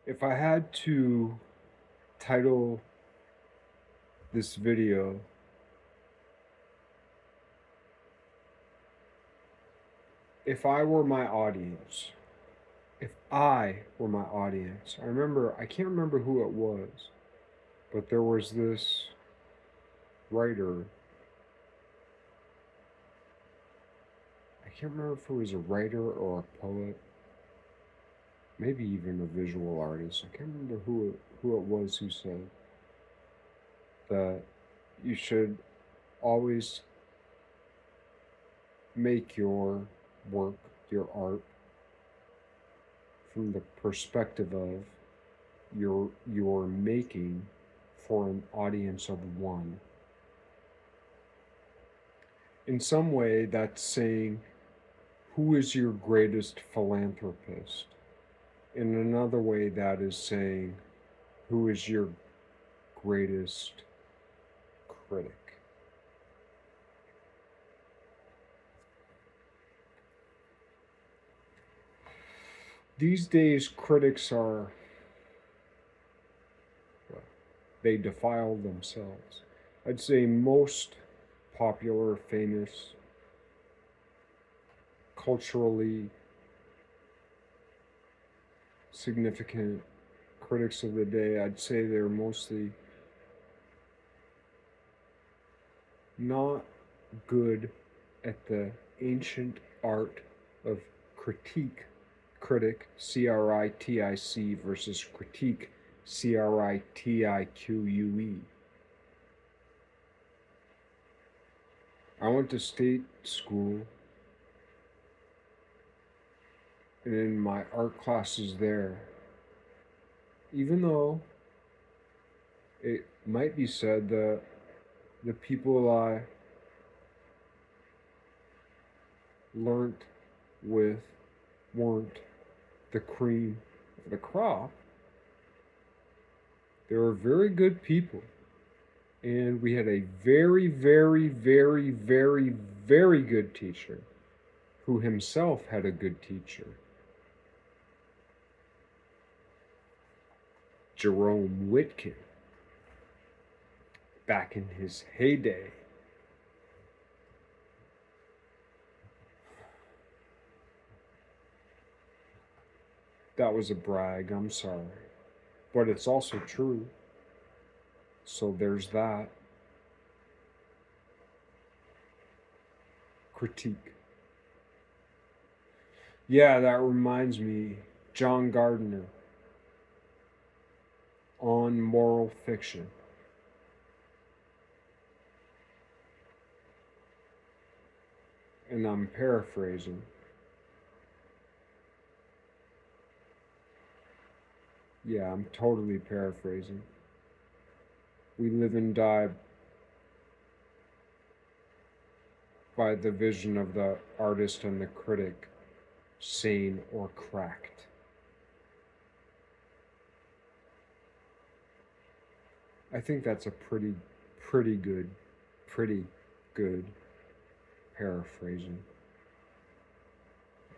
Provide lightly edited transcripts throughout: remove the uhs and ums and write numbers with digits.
If I had to title this video, if I were my audience, if I were my audience, I can't remember who it was, but there was this writer. I can't remember if it was a writer or a poet, maybe even a visual artist. I can't remember who it was who said that you should always make your work, your art, from the perspective of you're making for an audience of one. In some way, that's saying, who is your greatest philanthropist? In another way, that is saying, who is your greatest critic? These days, critics are, they defile themselves. I'd say most popular, famous, culturally significant critics of the day, I'd say they're mostly not good at the ancient art of critique. Critic, C-R-I-T-I-C, versus critique, C-R-I-T-I-Q-U-E. I went to state school, and in my art classes there, even though it might be said that the people I learnt with weren't the cream of the crop, they were very good people. And we had a very, very, very, very, very good teacher who himself had a good teacher. Jerome Whitkin, back in his heyday. That was a brag, I'm sorry. But it's also true. So there's that. Critique. Yeah, that reminds me, John Gardner on moral fiction. And I'm paraphrasing. Yeah, I'm totally paraphrasing. We live and die by the vision of the artist and the critic, sane or cracked. I think that's a pretty good paraphrasing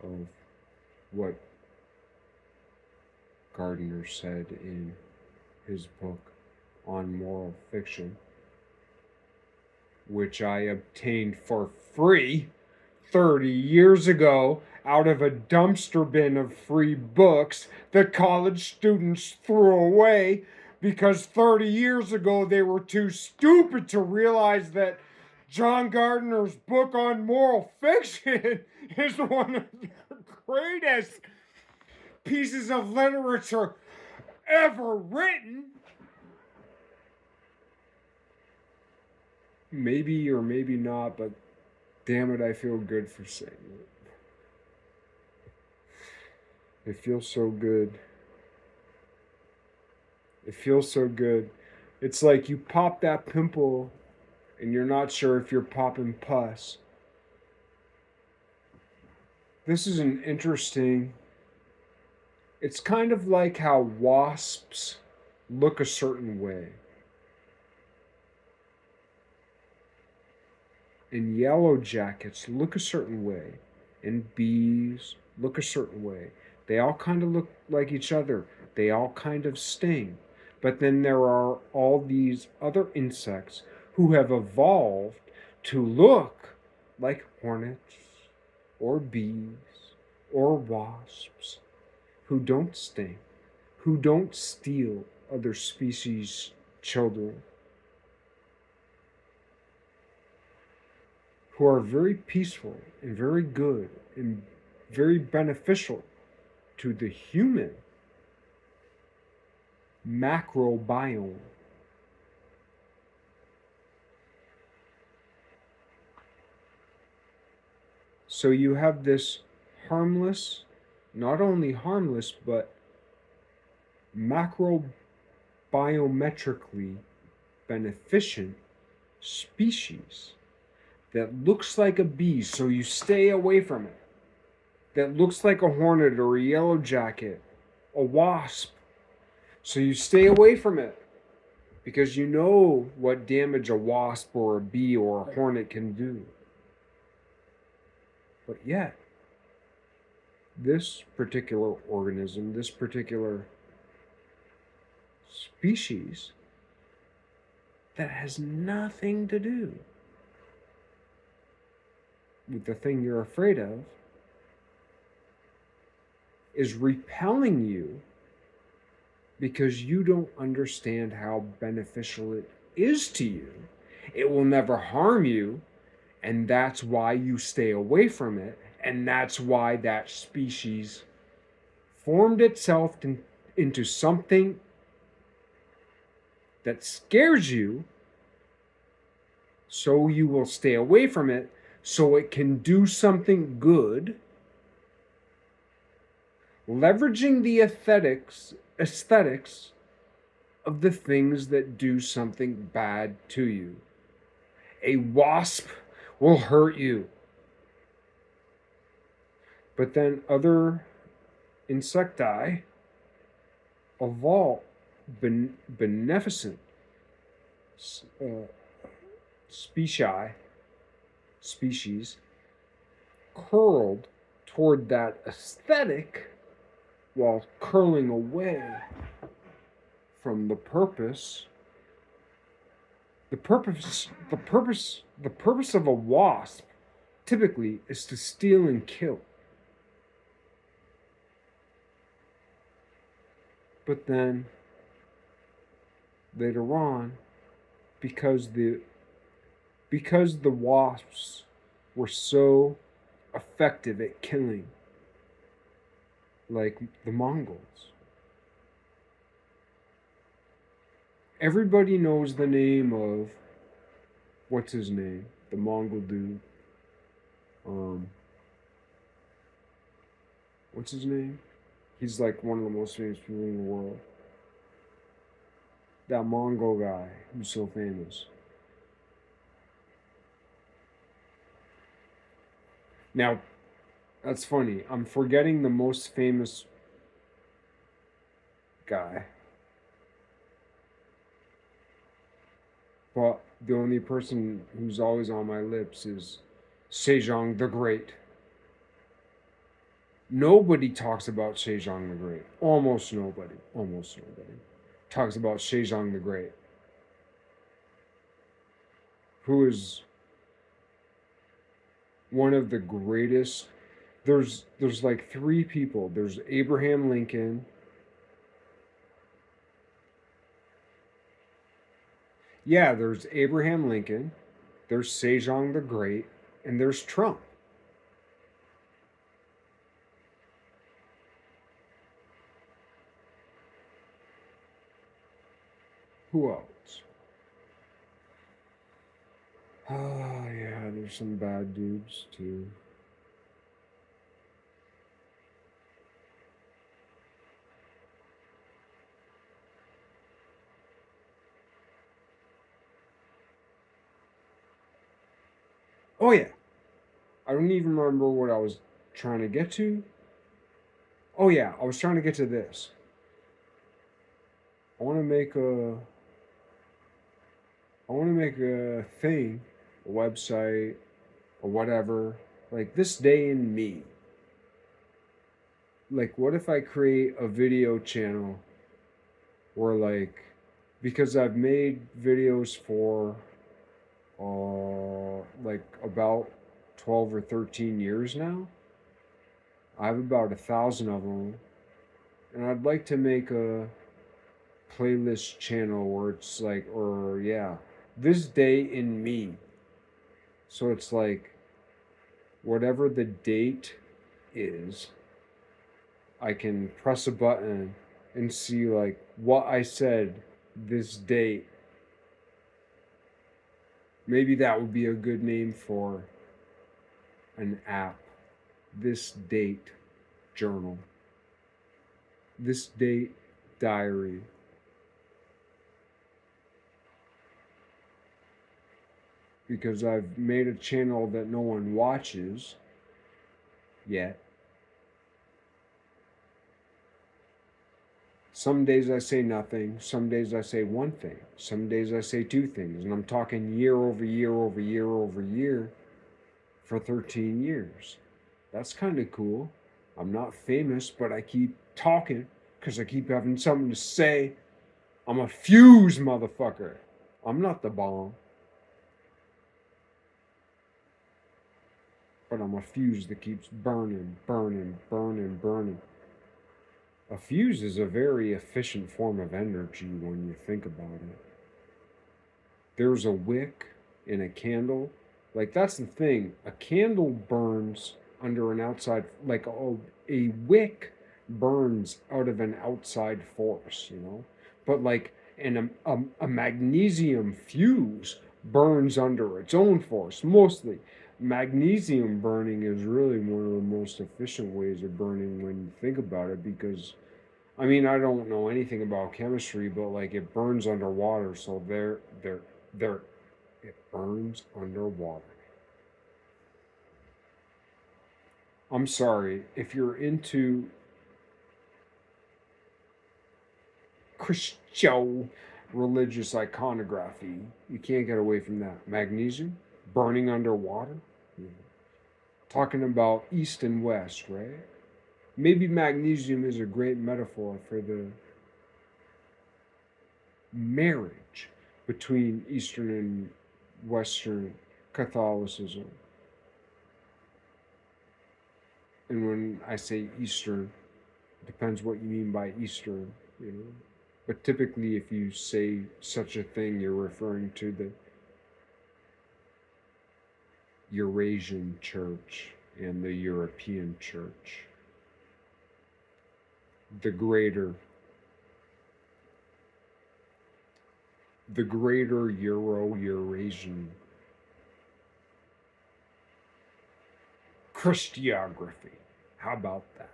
of what Gardner said in his book on moral fiction, which I obtained for free 30 years ago out of a dumpster bin of free books that college students threw away because 30 years ago they were too stupid to realize that John Gardner's book on moral fiction is one of the greatest pieces of literature ever written. Maybe or maybe not, but damn it, I feel good for saying it. It feels so good. It feels so good. It's like you pop that pimple and you're not sure if you're popping pus. This is an interesting. It's kind of like how wasps look a certain way, and yellow jackets look a certain way, and bees look a certain way. They all kind of look like each other. They all kind of sting. But then there are all these other insects who have evolved to look like hornets or bees or wasps who don't sting, who don't steal other species' children, who are very peaceful and very good and very beneficial to the human macrobiome. So you have this harmless, not only harmless, but macrobiometrically beneficent species that looks like a bee, so you stay away from it. That looks like a hornet or a yellow jacket, a wasp, so you stay away from it because you know what damage a wasp or a bee or a hornet can do. But yet, this particular organism, this particular species, that has nothing to do with the thing you're afraid of, is repelling you because you don't understand how beneficial it is to you. It will never harm you, and that's why you stay away from it, and that's why that species formed itself into something that scares you, so you will stay away from it, so it can do something good, leveraging the aesthetics of the things that do something bad to you. A wasp will hurt you. But then other insecti evolve beneficent species curled toward that aesthetic while curling away from the purpose. The purpose of a wasp typically is to steal and kill. But then later on, because the wasps were so effective at killing, like the Mongols. Everybody knows the name of, what's his name? The Mongol dude. What's his name? He's like one of the most famous people in the world. That Mongol guy who's so famous. Now, that's funny. I'm forgetting the most famous guy. But the only person who's always on my lips is Sejong the Great. Nobody talks about Sejong the Great. Almost nobody talks about Sejong the Great, who is one of the greatest. There's like three people. There's Abraham Lincoln. Yeah, there's Abraham Lincoln. There's Sejong the Great, and there's Trump. Who else? Oh, yeah, there's some bad dudes too. Oh, yeah. I don't even remember what I was trying to get to. Oh, yeah, I was trying to get to this. I want to make a thing, a website, or whatever, like this day in me. Like, what if I create a video channel Or like, because I've made videos for like about 12 or 13 years now. I have about 1,000 of them, and I'd like to make a playlist channel where it's like, or yeah, this day in me. So it's like whatever the date is, I can press a button and see like what I said this date. Maybe that would be a good name for an app. This date journal. This date diary. Because I've made a channel that no one watches yet. Some days I say nothing, some days I say one thing, some days I say two things, and I'm talking year over year over year over year for 13 years. That's kind of cool. I'm not famous, but I keep talking because I keep having something to say. I'm a fuse, motherfucker. I'm not the bomb. But I'm a fuse that keeps burning, burning, burning, burning. A fuse is a very efficient form of energy when you think about it. There's a wick in a candle. Like, that's the thing. A candle burns under an outside, like a wick burns out of an outside force, you know? But like a magnesium fuse burns under its own force, mostly. Magnesium burning is really one of the most efficient ways of burning when you think about it, because I mean, I don't know anything about chemistry, but like it burns underwater, so there, it burns underwater. I'm sorry, if you're into Christian religious iconography, you can't get away from that. Magnesium, burning underwater. Yeah. Talking about east and west, right? Maybe magnesium is a great metaphor for the marriage between Eastern and Western Catholicism. And when I say Eastern, it depends what you mean by Eastern, you know. But typically, if you say such a thing, you're referring to the Eurasian church and the European church. The greater Euro-Eurasian Christography. How about that?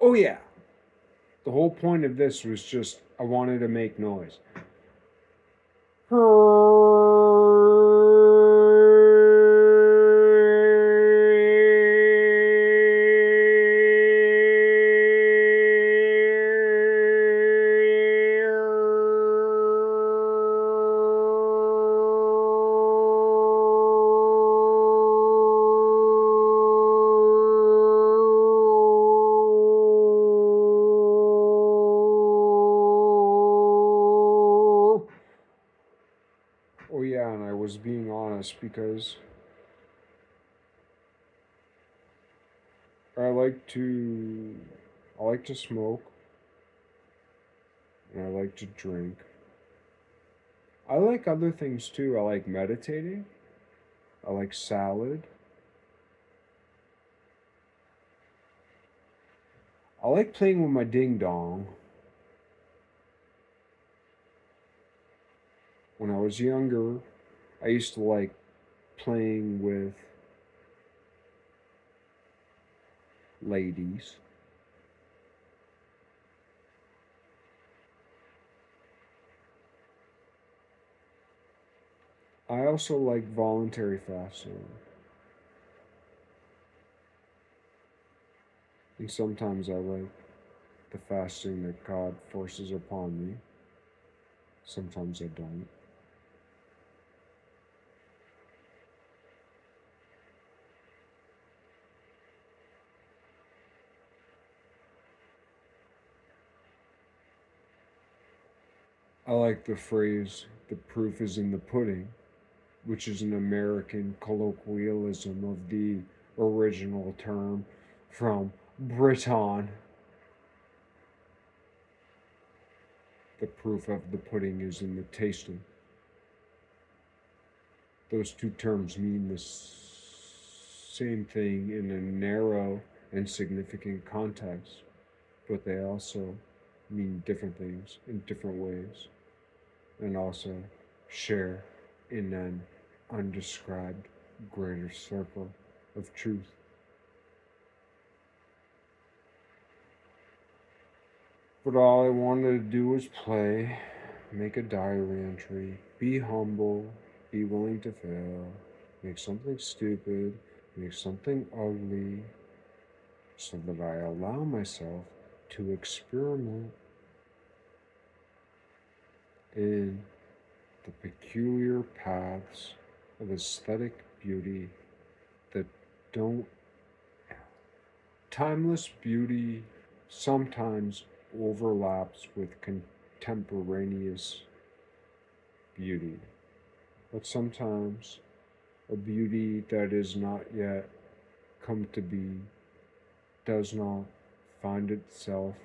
Oh yeah. The whole point of this was just I wanted to make noise. Oh yeah, and I was being honest because I like to I like to smoke and I like to drink. I like other things too. I like meditating. I like salad. I like playing with my ding dong. When I was younger, I used to like playing with ladies. I also like voluntary fasting. And sometimes I like the fasting that God forces upon me. Sometimes I don't. I like the phrase, the proof is in the pudding, which is an American colloquialism of the original term from Britain. The proof of the pudding is in the tasting. Those two terms mean the same thing in a narrow and significant context, but they also mean different things in different ways and also share in an undescribed greater circle of truth. But all I wanted to do was play, make a diary entry, be humble, be willing to fail, make something stupid, make something ugly, so that I allow myself to experiment in the peculiar paths of aesthetic beauty that don't. Timeless beauty sometimes overlaps with contemporaneous beauty, but sometimes a beauty that is not yet come to be does not find itself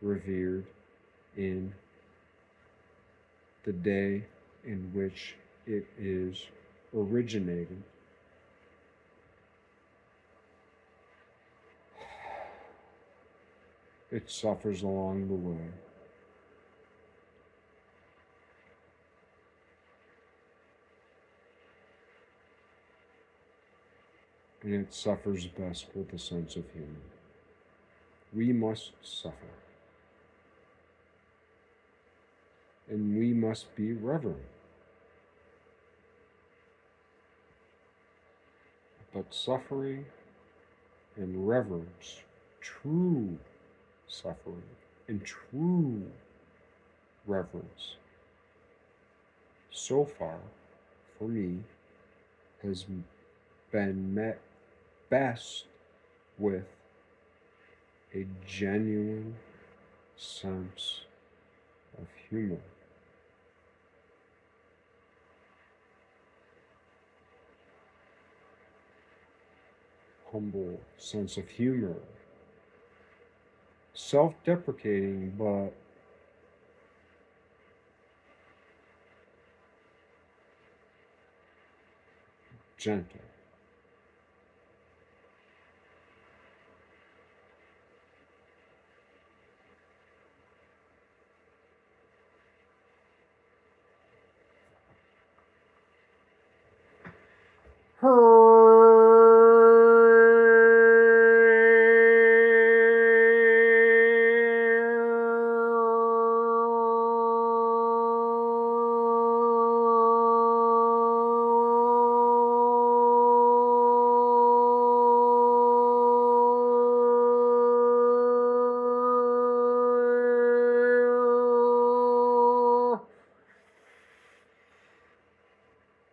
revered in the day in which it is originated. It suffers along the way. And it suffers best with a sense of humor. We must suffer. And we must be reverent. But suffering and reverence, true suffering and true reverence, so far, for me, has been met best with a genuine sense of humor. Humble sense of humor. Self-deprecating, but gentle.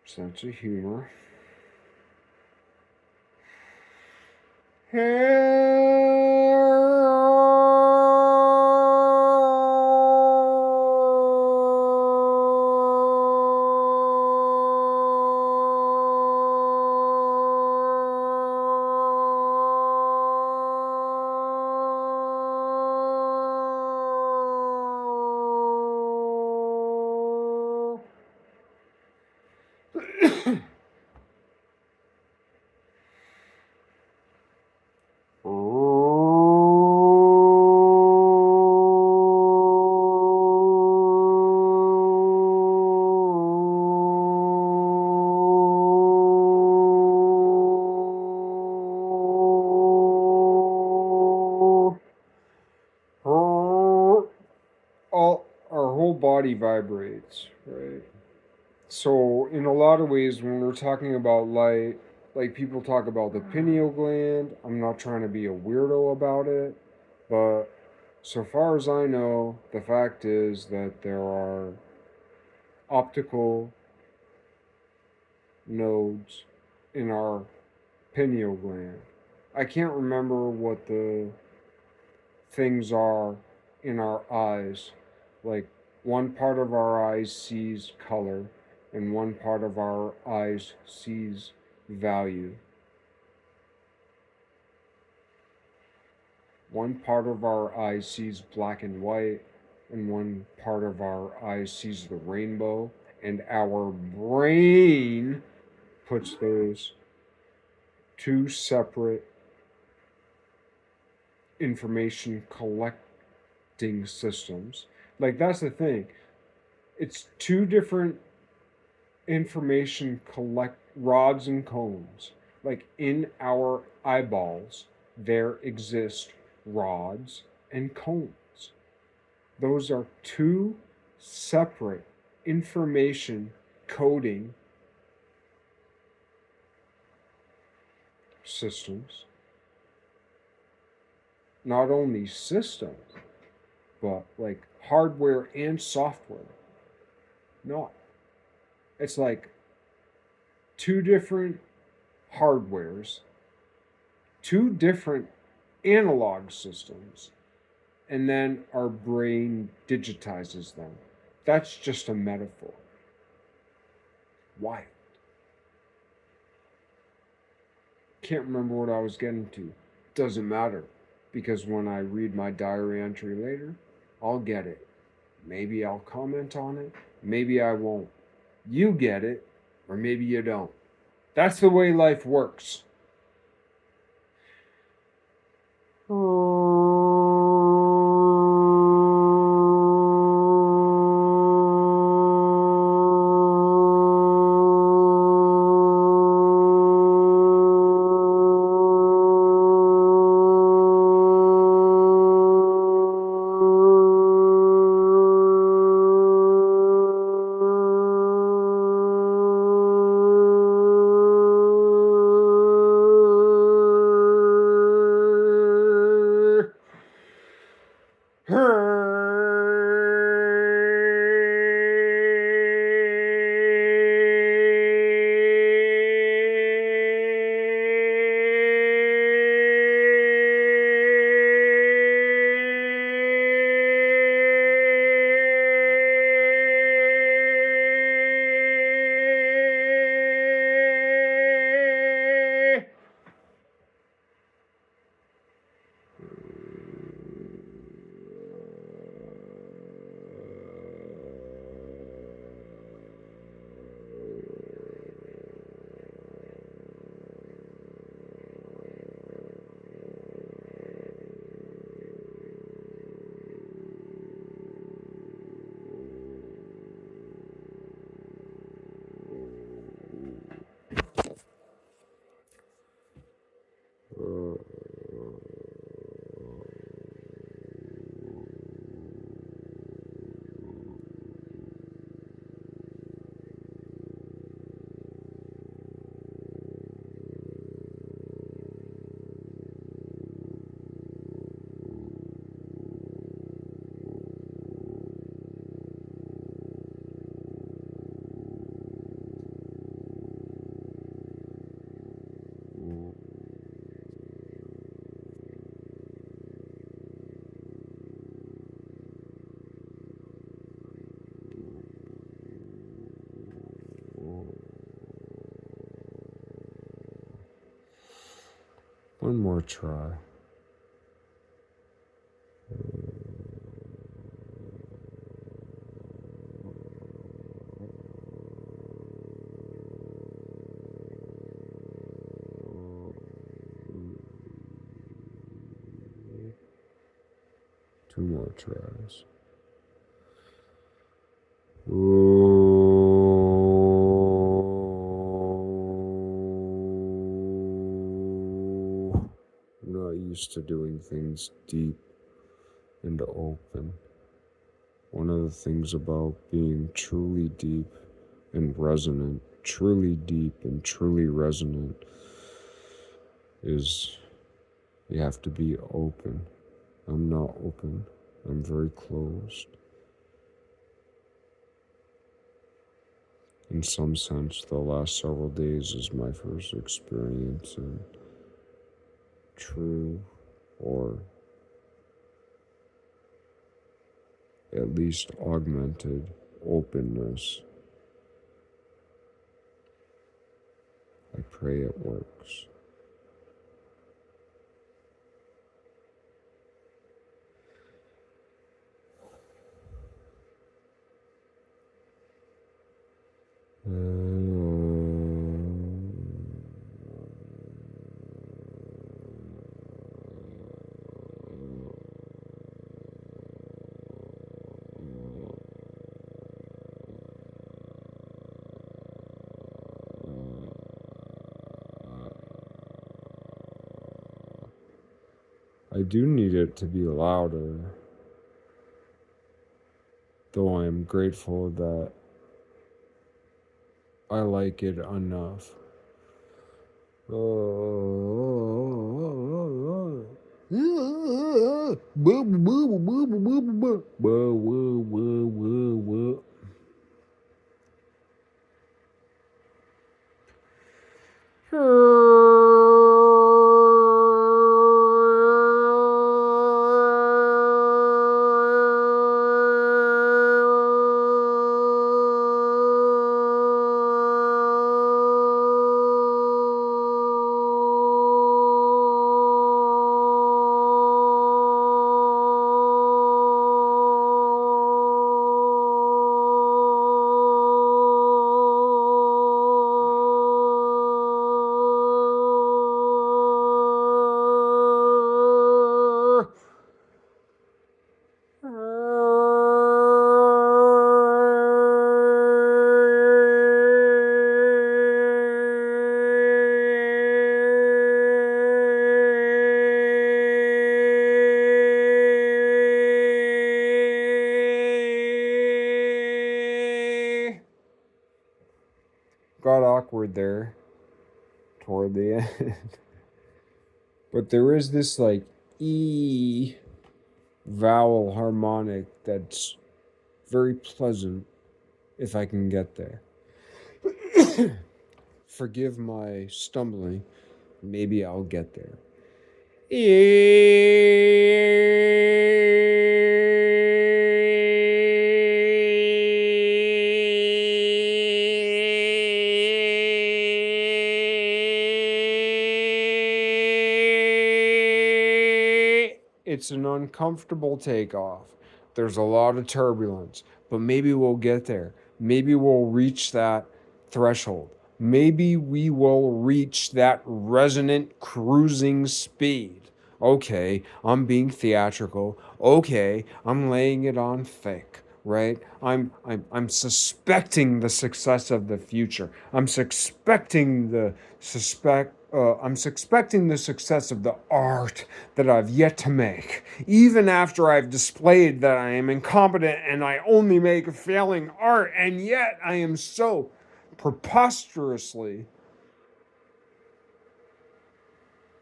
Sense of humor. All our whole body vibrates, right? So in a lot of ways, when we're talking about light, like people talk about the pineal gland, I'm not trying to be a weirdo about it, but so far as I know, the fact is that there are optical nodes in our pineal gland. I can't remember what the things are in our eyes, like One part of our eyes sees color, and one part of our eyes sees value. One part of our eyes sees black and white, and one part of our eyes sees the rainbow, and our brain puts those two separate information collecting systems. Like, that's the thing. It's two different information collect rods and cones. Like, in our eyeballs, there exist rods and cones. Those are two separate information coding systems. Not only systems, but like hardware and software. Not. It's like two different hardwares, two different analog systems, and then our brain digitizes them. That's just a metaphor. Why? Can't remember what I was getting to. Doesn't matter, because when I read my diary entry later, I'll get it. Maybe I'll comment on it, maybe I won't. You get it, or maybe you don't. That's the way life works. One more try. Two more tries. I'm not used to doing things deep and open. One of the things about being truly deep and resonant, truly deep and truly resonant, is you have to be open. I'm not open. I'm very closed. In some sense, the last several days is my first experience in true or at least augmented openness. I pray it works. I do need it to be louder, though I am grateful that I like it enough. Got awkward there toward the end. But there is this like E vowel harmonic that's very pleasant if I can get there. Forgive my stumbling. Maybe I'll get there. It's an uncomfortable takeoff. There's a lot of turbulence, but maybe we'll get there. Maybe we'll reach that threshold. Maybe we will reach that resonant cruising speed. Okay, I'm being theatrical. Okay, I'm laying it on thick, right? I'm suspecting the success of the future. I'm suspecting the success of the art that I've yet to make, even after I've displayed that I am incompetent and I only make failing art, and yet I am so preposterously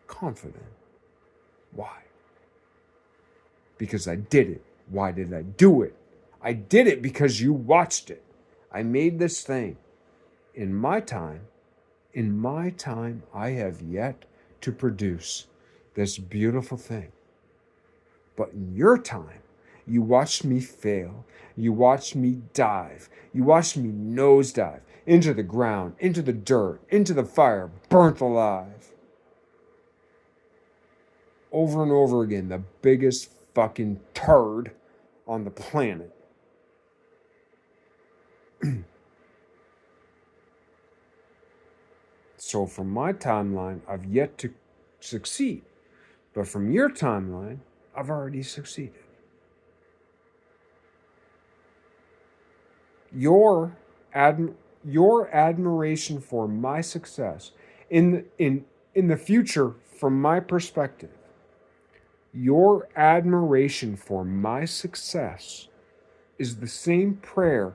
confident. Why? Because I did it. Why did I do it? I did it because you watched it. I made this thing. In my time, I have yet to produce this beautiful thing. But in your time, you watched me fail. You watched me dive. You watched me nosedive into the ground, into the dirt, into the fire, burnt alive. Over and over again, the biggest fucking turd on the planet. So from my timeline, I've yet to succeed. But from your timeline, I've already succeeded. Your admiration for my success in the future, from my perspective, your admiration for my success is the same prayer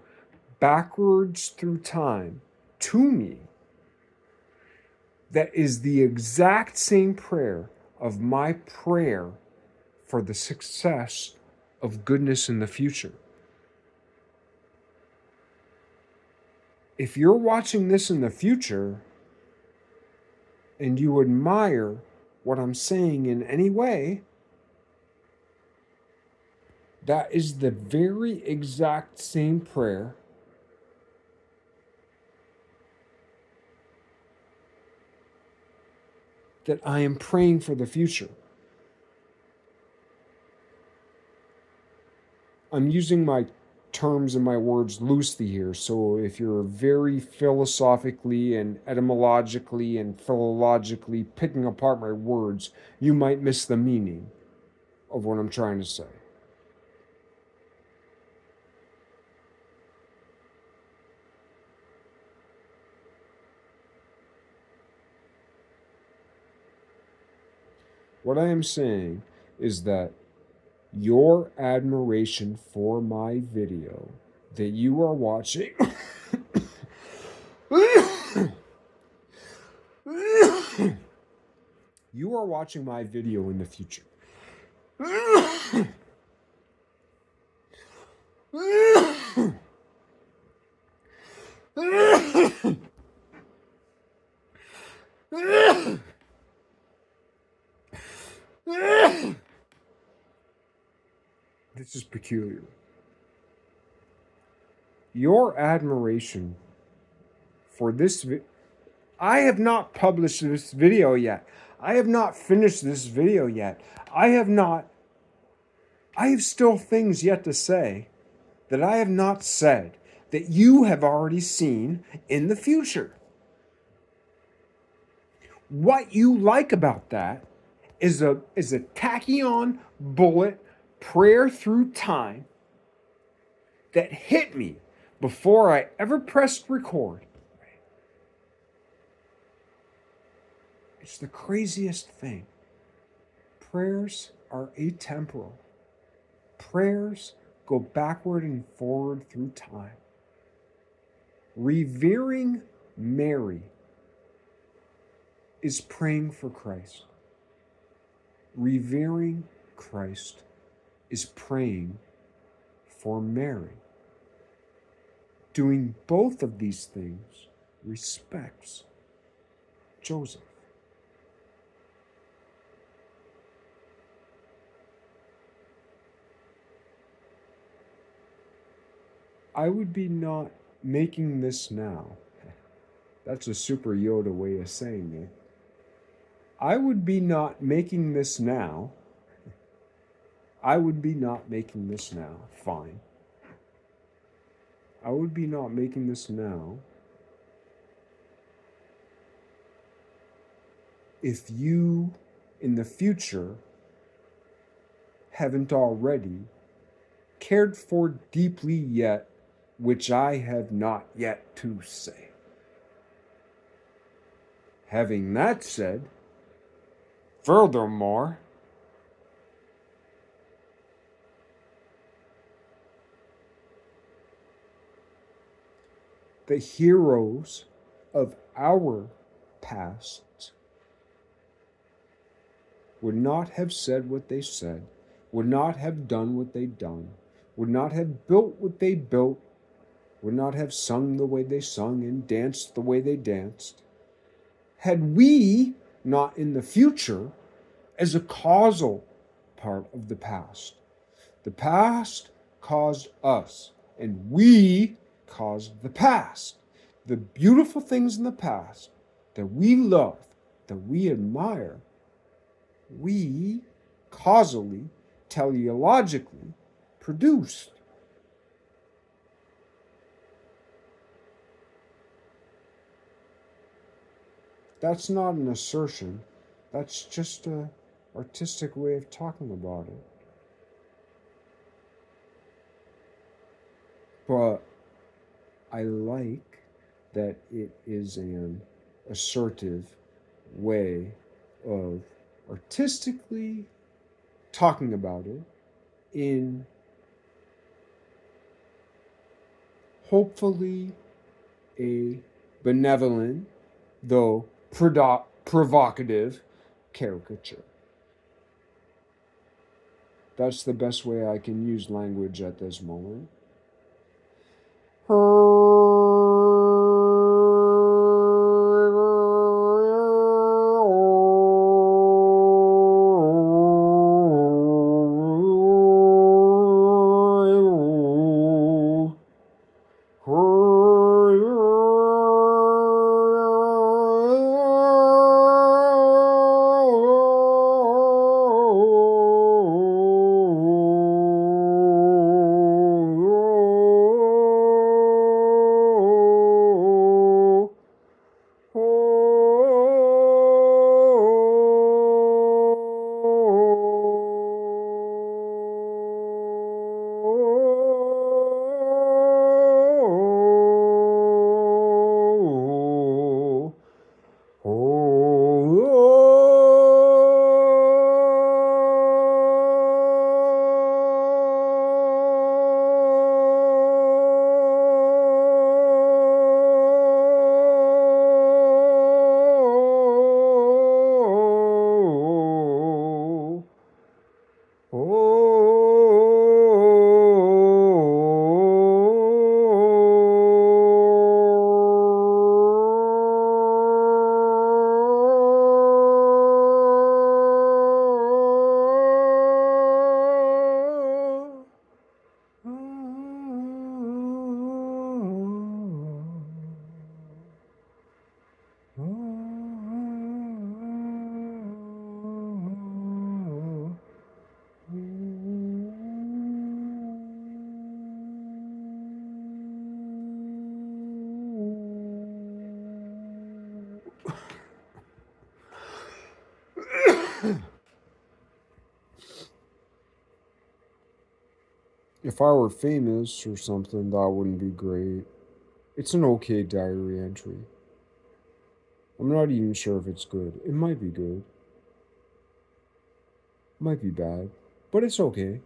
backwards through time to me that is the exact same prayer of my prayer for the success of goodness in the future. If you're watching this in the future and you admire what I'm saying in any way, That is the very exact same prayer that I am praying for the future. I'm using my terms and my words loosely here, so if you're very philosophically and etymologically and philologically picking apart my words, you might miss the meaning of what I'm trying to say. What I am saying is that your admiration for my video that you are watching you are watching my video in the future. This is peculiar. Your admiration for this I have not published this video yet. I have not finished this video yet. I have still things yet to say that I have not said that you have already seen in the future. What you like about that is a tachyon bullet prayer through time that hit me before I ever pressed record. It's the craziest thing. Prayers are atemporal. Prayers go backward and forward through time. Revering Mary is praying for Christ. Revering Christ is praying for Mary. Doing both of these things respects Joseph. I would be not making this now. That's a super Yoda way of saying it. I would be not making this now. I would be not making this now. Fine. I would be not making this now if you, in the future, haven't already cared for deeply yet, which I have not yet to say. Having that said, furthermore, the heroes of our past would not have said what they said, would not have done what they done, would not have built what they built, would not have sung the way they sung and danced the way they danced, had we not in the future as a causal part of the past. The past caused us, and we caused the past. The beautiful things in the past that we love, that we admire, we causally, teleologically produced. That's not an assertion. That's just an artistic way of talking about it. But I like that it is an assertive way of artistically talking about it in hopefully a benevolent, though provocative caricature. That's the best way I can use language at this moment. If I were famous or something, that wouldn't be great. It's an okay diary entry. I'm not even sure if it's good. It might be good, might be bad, but it's okay.